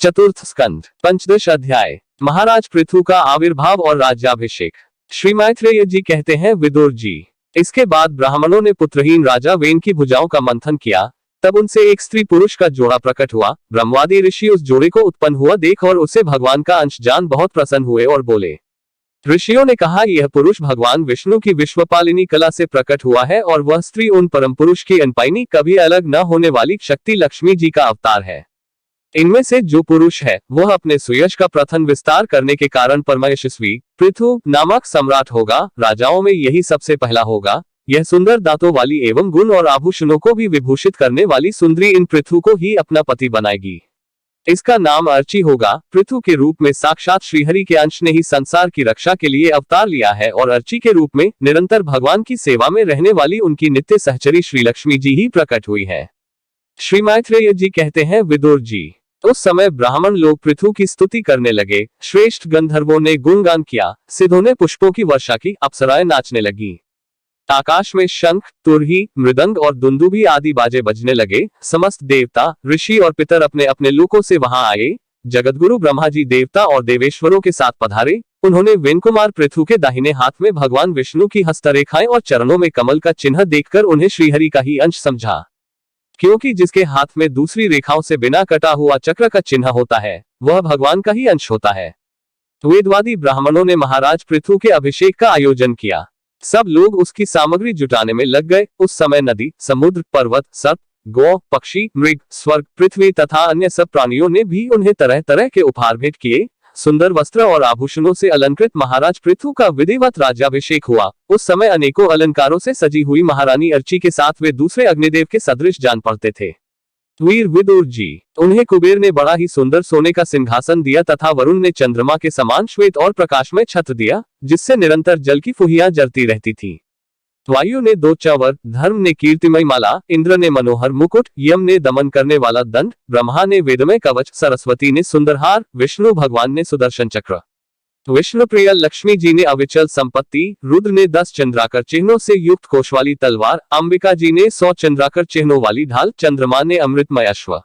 चतुर्थ स्कंद पंचदश अध्याय। महाराज पृथु का आविर्भाव और राज्याभिषेक। श्री मैत्रेय जी कहते हैं, विदुर जी, इसके बाद ब्राह्मणों ने पुत्रहीन राजा वेन की भुजाओं का मंथन किया। तब उनसे एक स्त्री पुरुष का जोड़ा प्रकट हुआ। ब्रह्मवादी ऋषि उस जोड़े को उत्पन्न हुआ देख और उसे भगवान का अंश जान बहुत प्रसन्न हुए और बोले। ऋषियों ने कहा, यह पुरुष भगवान विष्णु की विश्वपालिनी कला से प्रकट हुआ है और वह स्त्री उन परम पुरुष की अनपाइनी कभी अलग न होने वाली शक्ति लक्ष्मी जी का अवतार है। इनमें से जो पुरुष है वह अपने सुयश का प्रथम विस्तार करने के कारण परमयशस्वी पृथु नामक सम्राट होगा। राजाओं में यही सबसे पहला होगा। यह सुंदर दांतों वाली एवं गुण और आभूषणों को भी विभूषित करने वाली सुंदरी इन पृथु को ही अपना पति बनाएगी। इसका नाम अर्ची होगा। पृथु के रूप में साक्षात श्रीहरि के अंश ने ही संसार की रक्षा के लिए अवतार लिया है और अर्ची के रूप में निरंतर भगवान की सेवा में रहने वाली उनकी नित्य सहचरी श्री लक्ष्मी जी ही प्रकट हुई है। श्री मैत्रेय जी कहते हैं, विदुर जी, उस समय ब्राह्मण लोग पृथु की स्तुति करने लगे। श्रेष्ठ गंधर्वों ने गुणगान किया, सिद्धों ने पुष्पों की वर्षा की, अप्सराएं नाचने लगी। आकाश में शंख, तुरही, मृदंग और दुंदुभी आदि बाजे बजने लगे। समस्त देवता, ऋषि और पितर अपने अपने लोकों से वहां आए। जगतगुरु ब्रह्मा जी देवता और देवेश्वरों के साथ पधारे। उन्होंने वेन कुमार पृथु के दाहिने हाथ में भगवान विष्णु की हस्तरेखाएं और चरणों में कमल का चिन्ह देखकर उन्हें श्रीहरि का ही अंश समझा, क्योंकि जिसके हाथ में दूसरी रेखाओं से बिना कटा हुआ चक्र का चिन्ह होता है वह भगवान का ही अंश होता है। वेदवादी ब्राह्मणों ने महाराज पृथु के अभिषेक का आयोजन किया। सब लोग उसकी सामग्री जुटाने में लग गए। उस समय नदी, समुद्र, पर्वत, सर्प, गौ, पक्षी, मृग, स्वर्ग, पृथ्वी तथा अन्य सब प्राणियों ने भी उन्हें तरह तरह के उपहार भेंट किए। सुंदर वस्त्र और आभूषणों से अलंकृत महाराज पृथु का विधिवत राज्याभिषेक हुआ। उस समय अनेकों अलंकारों से सजी हुई महारानी अर्ची के साथ वे दूसरे अग्निदेव के सदृश जान पड़ते थे। वीर विदुर जी, उन्हें कुबेर ने बड़ा ही सुंदर सोने का सिंहासन दिया तथा वरुण ने चंद्रमा के समान श्वेत और प्रकाशमय छत्र दिया, जिससे निरंतर जल की फुहियां जलती रहती थी। वायु ने 2 चंवर, धर्म ने कीर्तिमय माला, इंद्र ने मनोहर मुकुट, यम ने दमन करने वाला दंड, ब्रह्मा ने वेदमय कवच, सरस्वती ने सुंदरहार, विष्णु भगवान ने सुदर्शन चक्र, विष्णु प्रिय लक्ष्मी जी ने अविचल संपत्ति, रुद्र ने 10 चंद्राकर चिन्हों से युक्त कोश वाली तलवार, अंबिका जी ने 100 चंद्राकर चिन्हों वाली ढाल, चंद्रमा ने अमृतमय अश्व,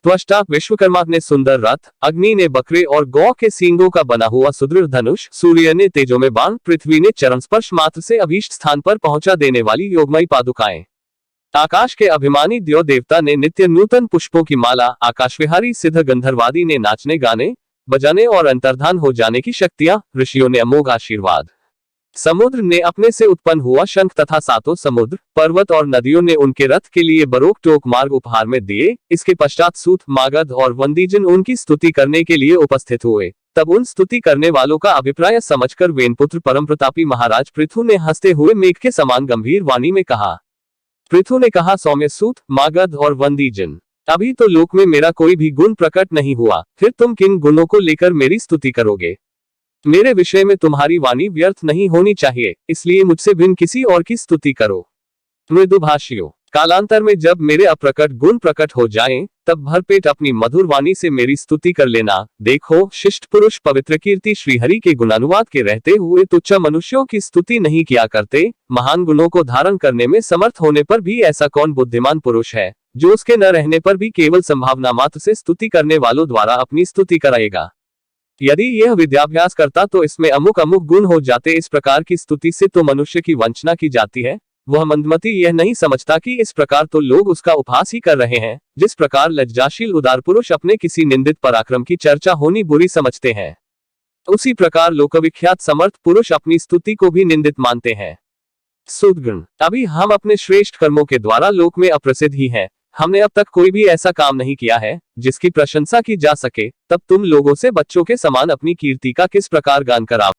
त्वष्टा विश्वकर्मा ने सुंदर रथ, अग्नि ने बकरे और गौ के सींगों का बना हुआ सुदृढ़ धनुष, सूर्य ने तेजो में बाण, पृथ्वी ने चरण स्पर्श मात्र से अभीष्ट स्थान पर पहुंचा देने वाली योगमयी पादुकाएं, आकाश के अभिमानी देव देवता ने नित्य नूतन पुष्पों की माला, आकाश विहारी सिद्ध गंधर्वादी ने नाचने गाने बजाने और अंतर्धान हो जाने की शक्तियां, ऋषियों ने अमोघ आशीर्वाद, समुद्र ने अपने से उत्पन्न हुआ शंख तथा 7 समुद्र, पर्वत और नदियों ने उनके रथ के लिए बरोक टोक मार्ग उपहार में दिए। इसके पश्चात सूत, मागध और वंदीजन उनकी स्तुति करने के लिए उपस्थित हुए। तब उन स्तुति करने वालों का अभिप्राय समझकर वेनपुत्र परम प्रतापी महाराज पृथु ने हंसते हुए मेघ के समान गंभीर वाणी में कहा। पृथु ने कहा, सौम्य सूत, मागध और वंदीजन, अभी तो लोक में मेरा कोई भी गुण प्रकट नहीं हुआ, फिर तुम किन गुणों को लेकर मेरी स्तुति करोगे? मेरे विषय में तुम्हारी वाणी व्यर्थ नहीं होनी चाहिए, इसलिए मुझसे भिन्न किसी और की स्तुति करो। मृदुभाषियों, कालांतर में जब मेरे अप्रकट गुण प्रकट हो जाएं, तब भरपेट अपनी मधुर वाणी से मेरी स्तुति कर लेना। देखो, शिष्ट पुरुष पवित्र कीर्ति श्रीहरि के गुणानुवाद के रहते हुए तुच्छ मनुष्यों की स्तुति नहीं किया करते। महान गुणों को धारण करने में समर्थ होने पर भी ऐसा कौन बुद्धिमान पुरुष है जो उसके न रहने पर भी केवल संभावना मात्र से स्तुति करने वालों द्वारा अपनी स्तुति कराएगा? यदि यह विद्याभ्यास करता तो इसमें अमुक अमुक गुण हो जाते। इस प्रकार की स्तुति से तो मनुष्य की वंचना की जाती है। वह मंदमती यह नहीं समझता कि इस प्रकार तो लोग उसका उपहास ही कर रहे हैं, जिस प्रकार लज्जाशील उदार पुरुष अपने किसी निंदित पराक्रम की चर्चा होनी बुरी समझते हैं, उसी प्रकार लोकविख्यात समर्थ पुरुष अपनी स्तुति को भी निंदित मानते हैं। सुदगुण, अभी हम अपने श्रेष्ठ कर्मों के द्वारा लोक में अप्रसिद्ध ही हैं। हमने अब तक कोई भी ऐसा काम नहीं किया है जिसकी प्रशंसा की जा सके। तब तुम लोगों से बच्चों के समान अपनी कीर्ति का किस प्रकार गान कराओ।